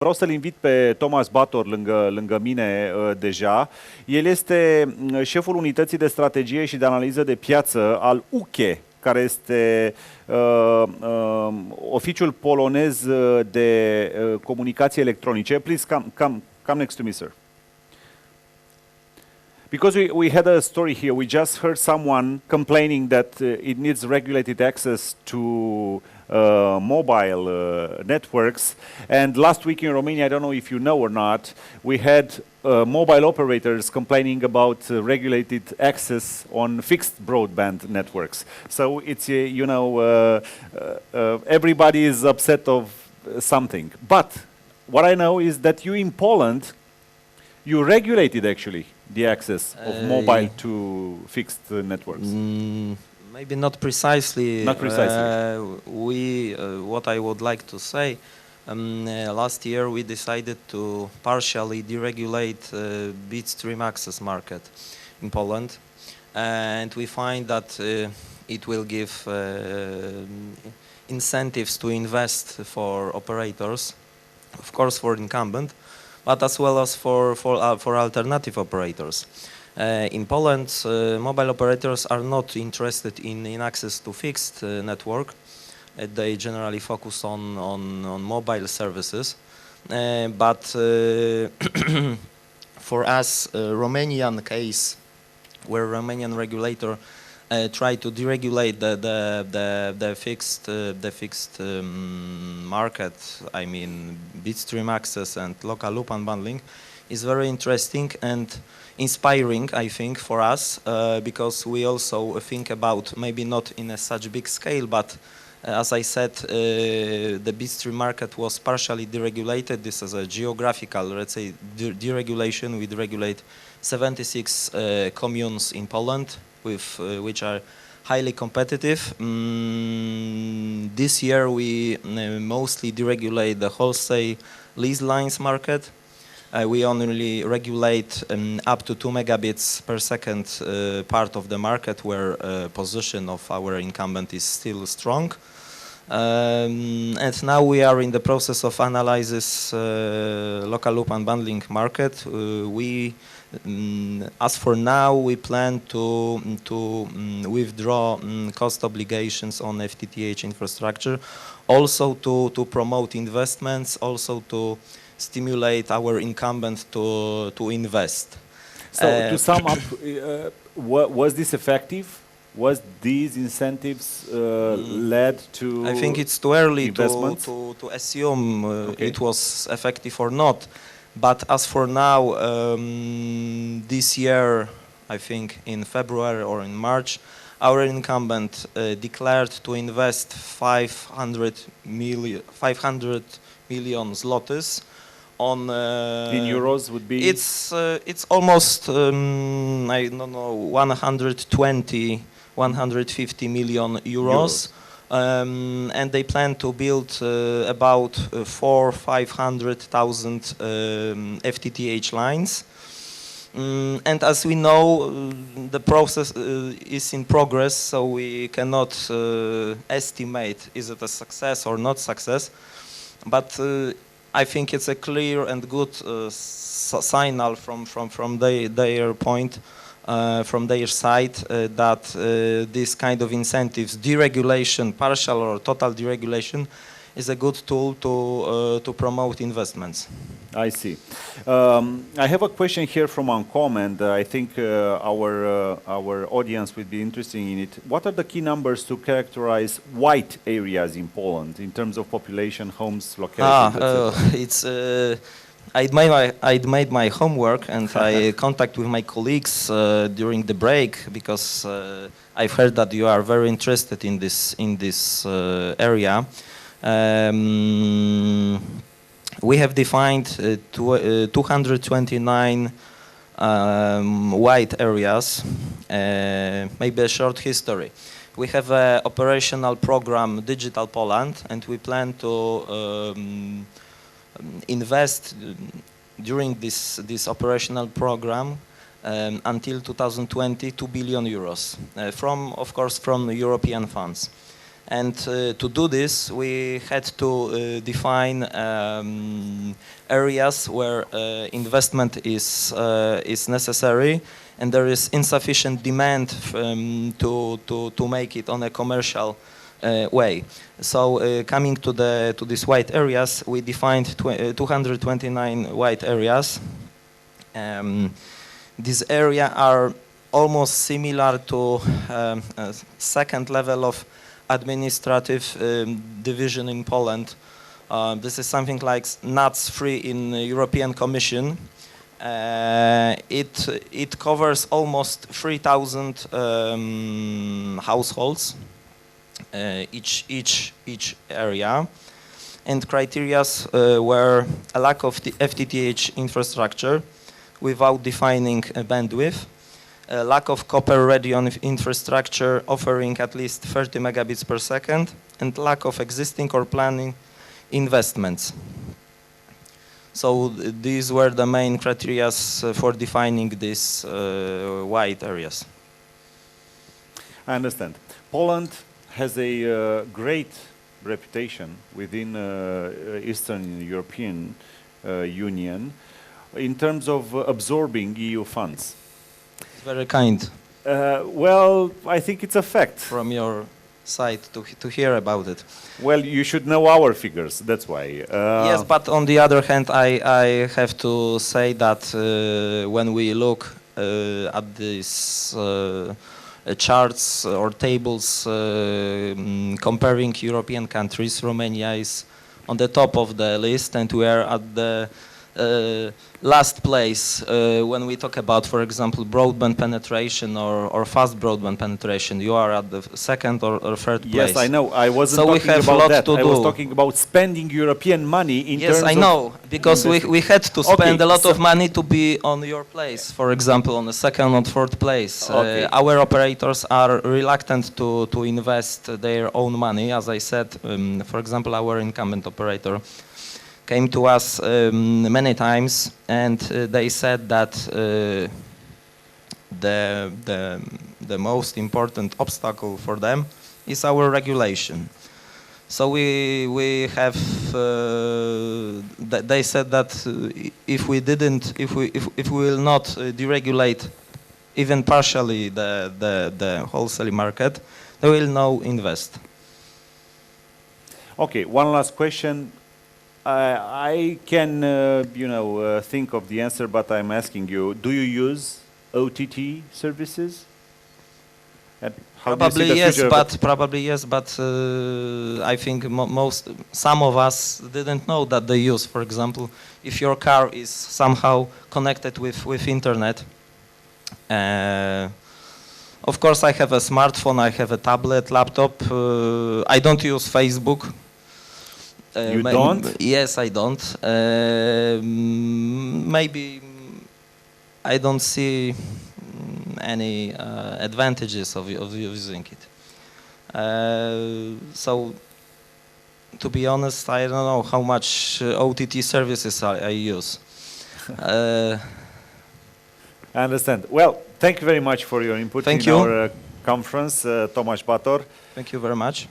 Vreau să-l invit pe Thomas BATOR lângă mine deja. El este șeful unității de strategie și de analiză de piață al UKE, care este oficiul polonez de comunicații electronice. Please come next to me, sir. Because we had a story here, we just heard someone complaining that it needs regulated access to mobile networks. And last week in Romania, I don't know if you know or not, we had mobile operators complaining about regulated access on fixed broadband networks. So it's, you know, everybody is upset of something. But what I know is that you in Poland, you regulated actually the access of mobile to fixed networks. Maybe not precisely. Not precisely. What I would like to say, last year we decided to partially deregulate bitstream access market in Poland, and we find that it will give incentives to invest for operators, of course for incumbent, but as well as for alternative operators. In Poland, mobile operators are not interested in access to fixed network. They generally focus on mobile services. But for us, Romanian case, where Romanian regulator tried to deregulate the fixed market, I mean bitstream access and local loop unbundling, is very interesting and inspiring, I think, for us, because we also think about, maybe not in a such big scale, but as I said, the bitstream market was partially deregulated. This is a geographical, let's say, deregulation. We deregulate 76 communes in Poland, which are highly competitive. This year we mostly deregulate the wholesale lease lines market. We only regulate up to 2 megabits per second part of the market where position of our incumbent is still strong. And now we are in the process of analysis local loop unbundling market. As for now, we plan to withdraw cost obligations on FTTH infrastructure, also to promote investments, also to stimulate our incumbent to invest. So to sum up, was this effective? Was these incentives led to I think it's too early to assume it was effective or not. But as for now, this year, I think in February or in March, our incumbent declared to invest 500 million zlotys on. In euros would be. It's almost I don't know 150 million euros. And they plan to build about 500,000 FTTH lines. And as we know, the process is in progress, so we cannot estimate is it a success or not success. But I think it's a clear and good signal from their point. From their side, that this kind of incentives, deregulation, partial or total deregulation, is a good tool to promote investments. I see. I have a question here from ANCOM, and I think our audience would be interested in it. What are the key numbers to characterize white areas in Poland in terms of population, homes, locations? I'd made my homework, and I contact with my colleagues during the break, because I've heard that you are very interested in this area. We have defined 229 white areas. Maybe a short history. We have an operational program, Digital Poland, and we plan to invest during this operational program until 2020 2 billion euros, of course from European funds. And to do this, we had to define areas where investment is necessary, and there is insufficient demand to make it on a commercial way. So coming to these white areas, we defined 229 white areas. These areas are almost similar to a second level of administrative division in Poland. This is something like NUTS 3 in the European Commission. It covers almost 3,000 households, each area, and criteria were a lack of the FTTH infrastructure without defining a bandwidth, a lack of copper radio infrastructure offering at least 30 megabits per second, and lack of existing or planning investments. So these were the main criteria for defining these white areas. I understand. Poland has a great reputation within Eastern European Union in terms of absorbing EU funds. It's very kind. Well, I think it's a fact. From your side to hear about it. Well, you should know our figures, that's why. Yes, but on the other hand, I have to say that when we look at these charts or tables comparing European countries, Romania is on the top of the list, and we are at the last place when we talk about, for example, broadband penetration or fast broadband penetration. You are at the second or third place. Yes, I know. I wasn't So we talking have a about lot that. to I do. was talking about spending European money in terms Yes, I of know, because we had to spend Okay, a lot so- of money to be on your place, for example, on the second or third place. Okay. Our operators are reluctant to invest their own money. As I said, for example, our incumbent operator came to us many times, and they said that the most important obstacle for them is our regulation. So we have. They said that if we will not deregulate even partially the wholesale market, they will not invest. Okay, one last question. I can, think of the answer, but I'm asking you: do you use OTT services? And how do you see Probably the yes, future of but it? probably yes, but I think some of us didn't know that they use. For example, if your car is somehow connected with internet. Of course, I have a smartphone, I have a tablet, laptop. I don't use Facebook. You don't? Yes, I don't. Maybe I don't see any advantages of using it. So, to be honest, I don't know how much OTT services I use. I understand. Well, thank you very much for your input Thank in you. our conference, Tomasz BATOR. Thank you very much.